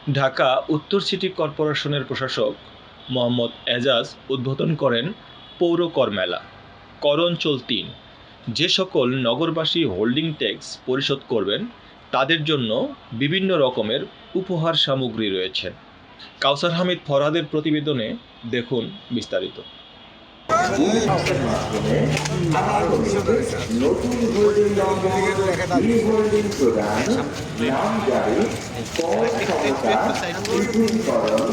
ঢাকা উত্তর সিটি কর্পোরেশনের প্রশাসক মোহাম্মদ এজাজ উদ্বোধন করেন পৌর কর মেলা। কর অঞ্চল ৩, যে সকল নগরবাসী হোল্ডিং ট্যাক্স পরিশোধ করবেন তাদের জন্য বিভিন্ন রকমের উপহার সামগ্রী রয়েছে। কাউসার হামিদ ফরহাদের প্রতিবেদনে দেখুন বিস্তারিত। নতুন হোল্ডিং নম্বর হোল্ডিং প্রদান, নামজারি, কর সমতা, পৃথকীকরণ,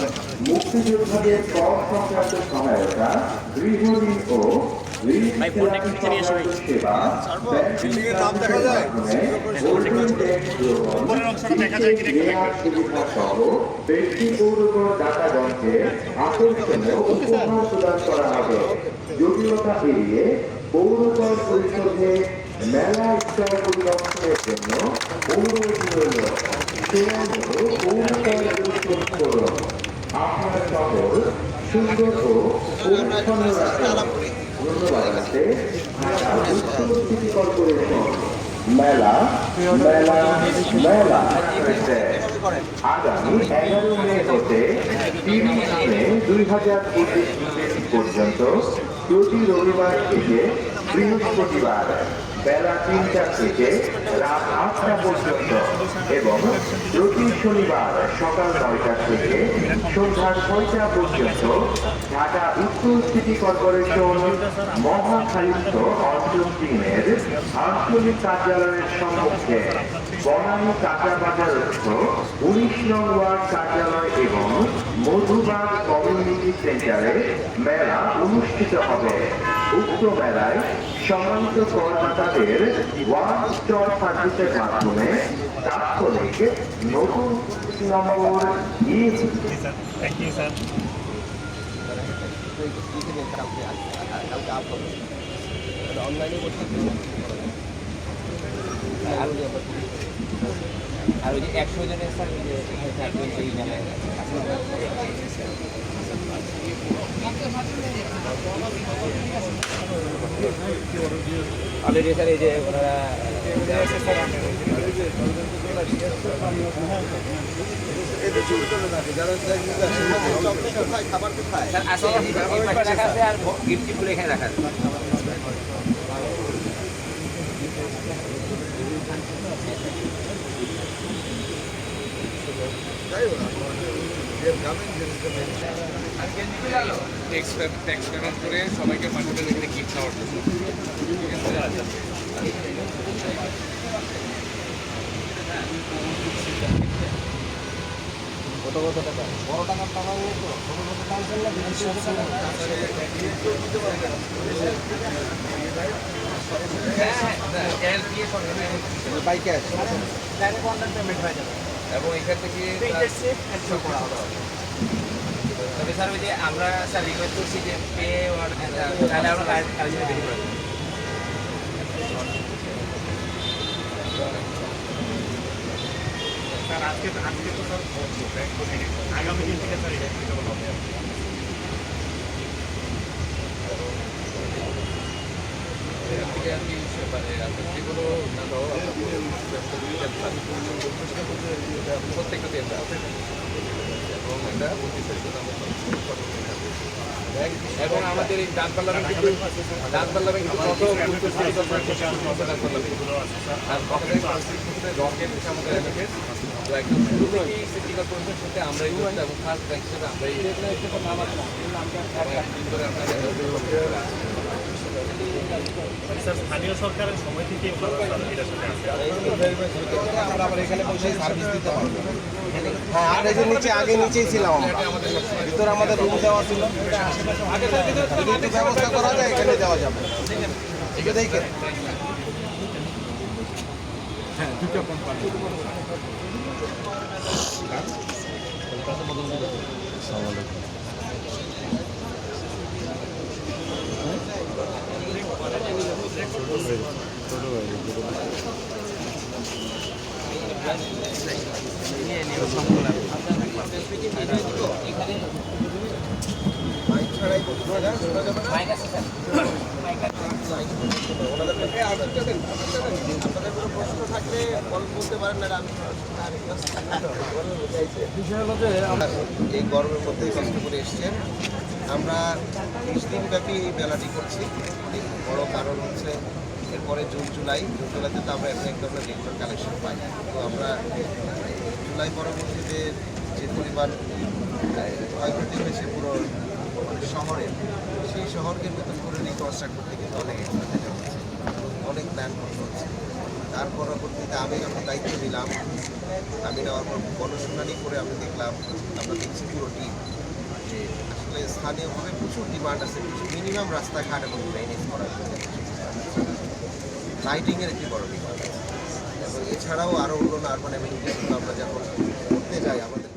মুক্তিযোদ্ধাদের কর সংক্রান্ত সহায়তা, গৃহঋণ ও সেবা, ব্যাংকিং হোল্ডিং ট্যাক্স গ্রহণ, সুবিধা সহ ব্যক্তি পৌরকর দাতাগণকে আকর্ষণীয় উপহার প্রদান করা হবে। জটিলতা এড়িয়ে পৌরকর পরিষদে মেলা স্তর পরিদর্শনের জন্য আপনার শহর সুন্দর ও পরিচ্ছন্ন রাখুন। ধন্যবাদ আছে ঢাকা উত্তর সিটি কর্পোরেশন। মেলা মেলা মেলা আগামী 11 মে হতে 30 মে 2025 পর্যন্ত প্রতি রবিবার থেকে বৃহস্পতিবার বেলা 3টা থেকে রাত 8টা পর্যন্ত এবং প্রতি শনিবার সকাল 9টা থেকে সন্ধ্যা 6টা পর্যন্ত ঢাকা উত্তর সিটি কর্পোরেশন মহাখালীস্থ অঞ্চল 3-এর আঞ্চলিক কার্যালয়ের সম্মুখে বনানী কাঁচা বাজারস্থ 19 নং ওয়ার্ড কার্যালয় এবং মধুবাগ কমিউনিটি সেন্টারে মেলা অনুষ্ঠিত হবে। উক্ত মেলায় সম্মানিত করদাতাদের ওয়ান স্টপ সার্ভিসের মাধ্যমে তাৎক্ষণিক নতুন নম্বর আর ওই যে 100 জনের স্যার এখানে থাকবে সেই মেলায় অলরেডি স্যার এই যে ওনারা আর গিফটগুলো এখানে রাখা আছে। ট্যাক্স পেমেন্ট করে সবাইকে পাঠাবেন এখানে গিফট খাওয়ার জন্য। কত টাকা? বড় টাকার টাকা হলে তো by cash direct online payment হয়ে যাবে এবং এখান থেকে করা হবে। তবে স্যার ওই যে আমরা স্যার রিকোয়েস্ট করছি যে পে তাহলে আমরা কাজে বেরিয়ে পড়ব। স্যার আজকে তো স্যার আগামী দিন থেকে স্যার এটা হবে। থেকে আর কি মানে যেগুলো প্রত্যেকটা দিন এবং এটা এবং আমাদের এই ডান পার্লামেন্ট কিন্তু রকেট আমাদের অ্যাডভোকেট তো একদম শুরু থেকেই সিটি কর্পোরেশনের সাথে আমরাই করতে এবং ফার্স্ট ব্যাংক হিসেবে আমরাই স্থানীয় সরকারের সময় থেকে আমরা আবার এখানে বসে সার্ভিস দিতে পারবো। হ্যাঁ, আর এই যে আগে নিচেই ছিলাম আমরা, ভিতরে আমাদের রুম দেওয়া ছিল। যদি একটু ব্যবস্থা করা যায় এখানে দেওয়া যাবে। এটা দেখে হ্যাঁ দুটো কোম্পানি এখানে বিষয় হলো যে আমরা এই গরমের মধ্যে কষ্ট করে এসছেন। আমরা 20 দিনব্যাপী এই মেলাটি করছি। এর বড় কারণ হচ্ছে এরপরে জুলাইতে তো আমরা একটা ধরনের রেগুলার কালেকশন পাই। তো আমরা জুলাই পরবর্তীতে যে পরিমাণ ক্ষয়ক্ষতি হয়েছে পুরো শহরে, সেই শহরকে নতুন করে রিকনস্ট্রাক্ট করতে কিন্তু অনেক প্ল্যান করতে হচ্ছে। তার পরবর্তীতে আমি যখন দায়িত্ব নিলাম, আমি নেওয়ার পর গণশুনানি করে আমরা দেখছি পুরো টিম যে আসলে স্থানীয়ভাবে প্রচুর ডিমান্ড আছে, মিনিমাম রাস্তাঘাট এবং ড্রেনেজ করার জন্য লাইটিংয়ের একটি বড় ডিমান্ড আছে। এবং এছাড়াও আরও অন্য আরবান অ্যামিনিটিসগুলো আমরা যখন করতে যাই আমাদের